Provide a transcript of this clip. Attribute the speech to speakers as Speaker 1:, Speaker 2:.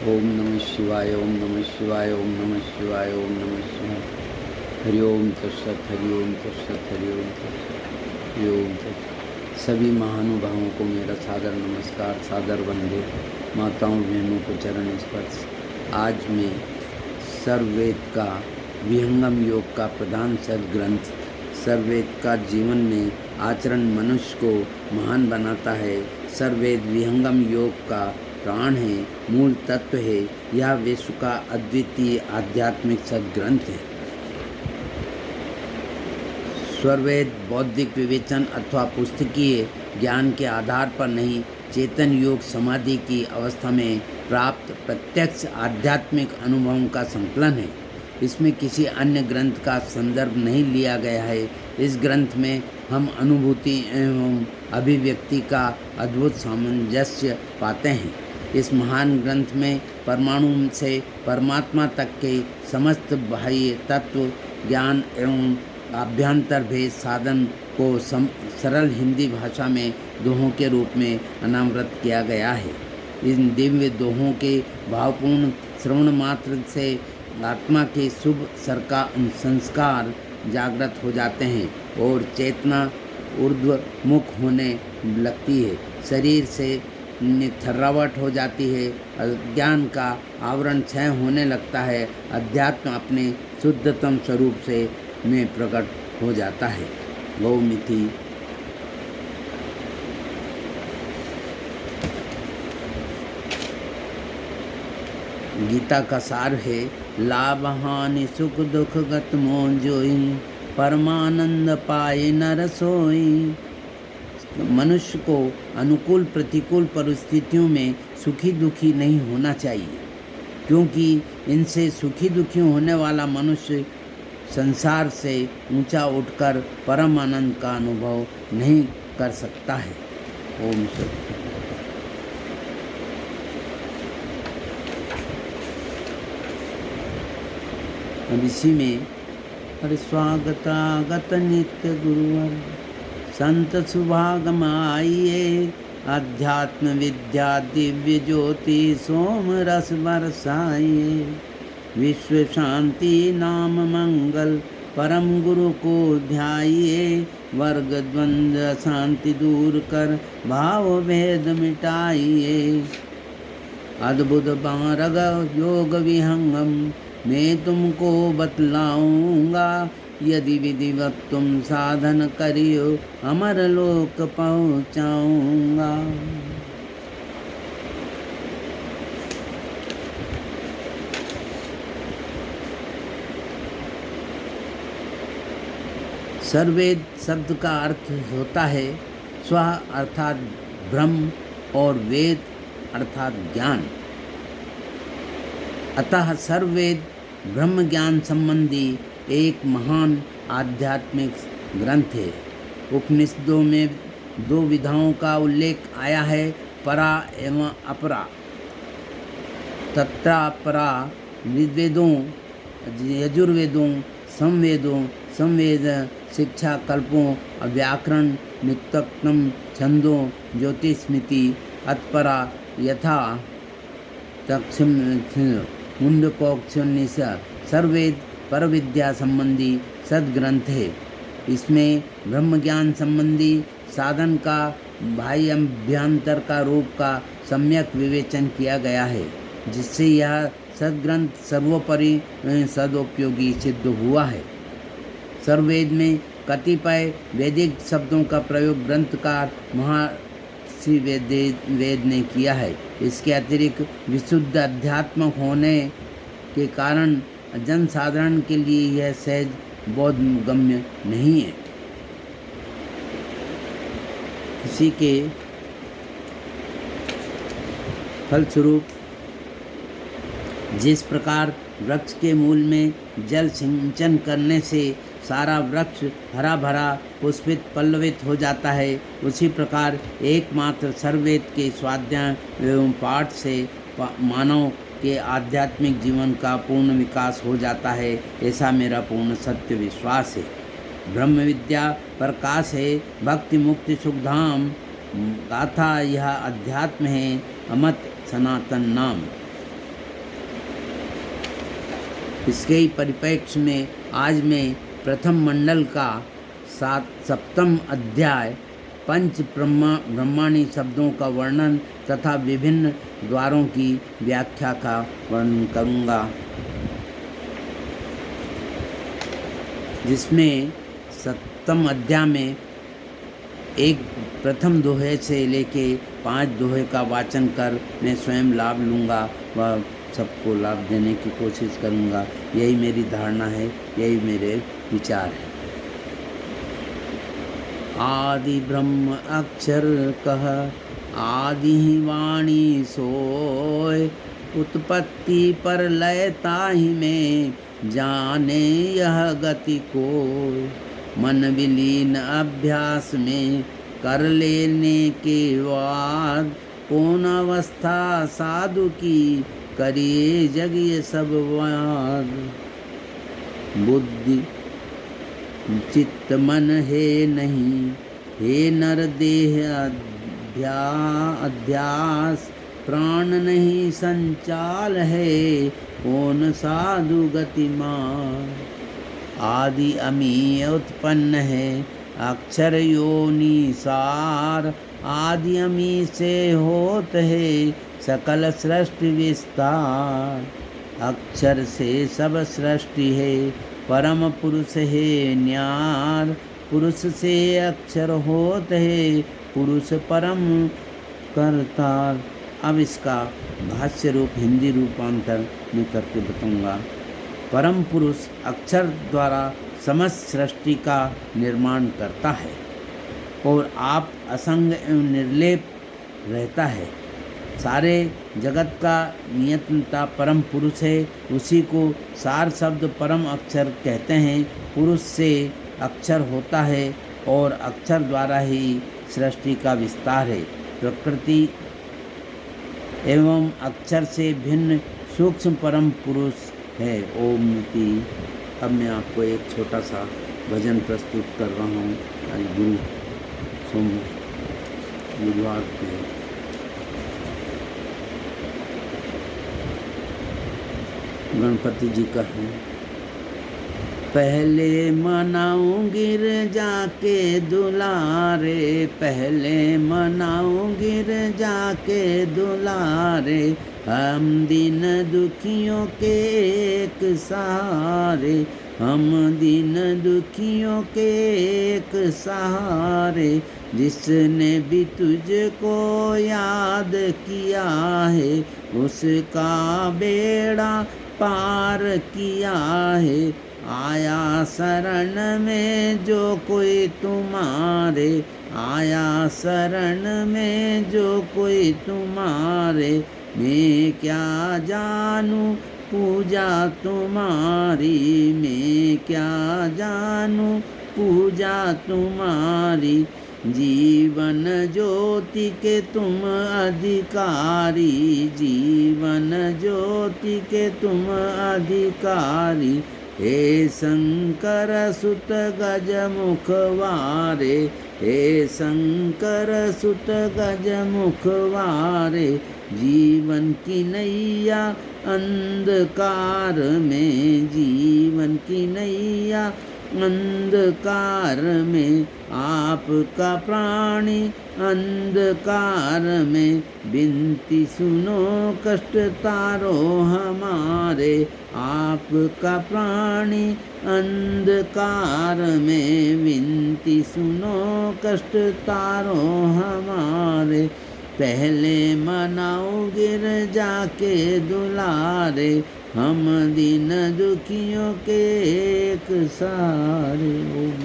Speaker 1: ओम नमः शिवाय, ओम नमः शिवाय, ओम नमः शिवाय, ओम नमः शिवाय। हरि ओम तत्सत, हरि ओम तत्सत, हरि ओम तत्सत, हरि ओम तत्सत। सभी महानुभावों को मेरा सादर नमस्कार, सादर वंदे। माताओं बहनों को चरण स्पर्श। आज मैं सर्ववेद का विहंगम योग का प्रधान सद्ग्रंथ सर्ववेद का जीवन में आचरण मनुष्य को महान बनाता है। सर्ववेद विहंगम योग का प्राण है, मूल तत्व है। यह विश्व का अद्वितीय आध्यात्मिक सद्ग्रंथ है। सर्ववेद बौद्धिक विवेचन अथवा पुस्तकीय ज्ञान के आधार पर नहीं, चेतन योग समाधि की अवस्था में प्राप्त प्रत्यक्ष आध्यात्मिक अनुभवों का संकलन है। इसमें किसी अन्य ग्रंथ का संदर्भ नहीं लिया गया है। इस ग्रंथ में हम अनुभूति एवं अभिव्यक्ति का अद्भुत सामंजस्य पाते हैं। इस महान ग्रंथ में परमाणु से परमात्मा तक के समस्त बाह्य तत्व ज्ञान एवं आभ्यंतर भेद साधन को सरल हिंदी भाषा में दोहों के रूप में अनावृत किया गया है। इन दिव्य दोहों के भावपूर्ण श्रवण मात्र से आत्मा के शुभ संस्कार जागृत हो जाते हैं और चेतना ऊर्ध्वमुख होने लगती है। शरीर से थर्रावट हो जाती है। अज्ञान का आवरण क्षय होने लगता है। अध्यात्म अपने शुद्धतम स्वरूप से में प्रकट हो जाता है। गौमिति। गीता का सार है, लाभ हानि सुख दुख गत मोह जोई, परमानंद पाए नर सोई। मनुष्य को अनुकूल प्रतिकूल परिस्थितियों में सुखी दुखी नहीं होना चाहिए, क्योंकि इनसे सुखी दुखी होने वाला मनुष्य संसार से ऊंचा उठकर परम आनंद का अनुभव नहीं कर सकता है। ओम सत्य। अब इसी में अरे स्वागतागत नित्य गुरुवर संत सुभागम आइए, अध्यात्म विद्या दिव्य ज्योति सोम रस बरसाइए। विश्व शांति नाम मंगल परम गुरु को ध्याइए, वर्ग द्वंद्व शांति दूर कर भाव भेद मिटाइए। अद्भुत बारग योग विहंगम मैं तुमको बतलाऊंगा, यदि विधिवत तुम साधन करियो अमर लोक पहुँचाऊंगा। सर्ववेद शब्द का अर्थ होता है स्व अर्थात ब्रह्म और वेद अर्थात ज्ञान। अतः सर्ववेद ब्रह्म ज्ञान संबंधी एक महान आध्यात्मिक ग्रंथ है। उपनिषदों में दो विधाओं का उल्लेख आया है, परा एवं अपरा। तत्रा परा ऋग्वेदों यजुर्वेदों संवेद शिक्षा कल्पों व्याकरण नित्यत्म छंदों ज्योतिस्मृति अतपरा यथा तक्षम मुंडकोक्षनिश सर्ववेद पर विद्या संबंधी सद्ग्रंथ है। इसमें ब्रह्म ज्ञान संबंधी साधन का बाह्य अभ्यंतर का रूप का सम्यक विवेचन किया गया है, जिससे यह सद्ग्रंथ सर्वोपरि सदुपयोगी सिद्ध हुआ है। सर्ववेद में कतिपय वैदिक शब्दों का प्रयोग ग्रंथकार महर्षि वेद ने किया है। इसके अतिरिक्त विशुद्ध अध्यात्म होने के कारण जन साधारण के लिए यह सहज बोधगम्य नहीं है। इसी के फलस्वरूप जिस प्रकार वृक्ष के मूल में जल सिंचन करने से सारा वृक्ष हरा भरा पुष्पित पल्लवित हो जाता है, उसी प्रकार एकमात्र सर्ववेद के स्वाध्याय एवं पाठ से मानव के आध्यात्मिक जीवन का पूर्ण विकास हो जाता है। ऐसा मेरा पूर्ण सत्य विश्वास है। ब्रह्म विद्या प्रकाश है, भक्ति मुक्ति सुखधाम गाथा यह अध्यात्म है, अमत सनातन नाम। इसके ही परिप्रेक्ष्य में आज मैं प्रथम मंडल का सप्तम अध्याय पंच ब्रह्माणी शब्दों का वर्णन तथा विभिन्न द्वारों की व्याख्या का वर्णन करूँगा, जिसमें सप्तम अध्याय में एक प्रथम दोहे से लेके 5 दोहे का वाचन कर मैं स्वयं लाभ लूँगा व सबको लाभ देने की कोशिश करूँगा। यही मेरी धारणा है, यही मेरे विचार है। आदि ब्रह्म अक्षर कह आदि ही वाणी सोय, उत्पत्ति पर लय ताहि में जाने यह गति कोय। मन विलीन अभ्यास में कर लेने के बाद, कौन अवस्था साधु की करिए जग ये सब वाद। बुद्धि चित्त मन है नहीं, हे नर देह अध्यास, प्राण नहीं संचाल है, कौन साधु गतिमान। आदि अमीय उत्पन्न है अक्षर योनि सार, आदि अमी से होत है सकल सृष्टि विस्तार। अक्षर से सब सृष्टि है परम पुरुष है न्यार, पुरुष से अक्षर होत है पुरुष परम करतार। अब इसका भाष्य रूप हिंदी रूपांतर में करके बताऊंगा। परम पुरुष अक्षर द्वारा समस्त सृष्टि का निर्माण करता है और आप असंग एवं निर्लेप रहता है। सारे जगत का नियंता परम पुरुष है, उसी को सार शब्द परम अक्षर कहते हैं। पुरुष से अक्षर होता है और अक्षर द्वारा ही सृष्टि का विस्तार है। प्रकृति एवं अक्षर से भिन्न सूक्ष्म परम पुरुष है ओम इति। अब मैं आपको एक छोटा सा भजन प्रस्तुत कर रहा हूँ। आज गुरुवार के गणपति जी का है। पहले मनाऊं गिर जाके दुलारे, पहले मनाऊं गिर जाके दुलारे, हम दीन दुखियों के एक सहारे, हम दीन दुखियों के एक सहारे। जिसने भी तुझको याद किया है, उसका बेड़ा पार किया है। आया शरण में जो कोई तुम्हारे, आया शरण में जो कोई तुम्हारे, मैं क्या जानूं पूजा तुम्हारी, मैं क्या जानूं पूजा तुम्हारी। जीवन ज्योति के तुम अधिकारी, जीवन ज्योति के तुम अधिकारी। हे शंकर सुत गज मुखवारे, हे शंकर सुत गज मुखवारे। जीवन की नैया अंधकार में, जीवन की नैया अंधकार में। आपका प्राणी अंधकार में, बिनती सुनो कष्ट तारो हमारे। आपका प्राणी अंधकार में, विनती सुनो कष्ट तारो हमारे। पहले मनाओ गिर जाके दुलारे, हम दीन दुखियों के एक सहारे। ओम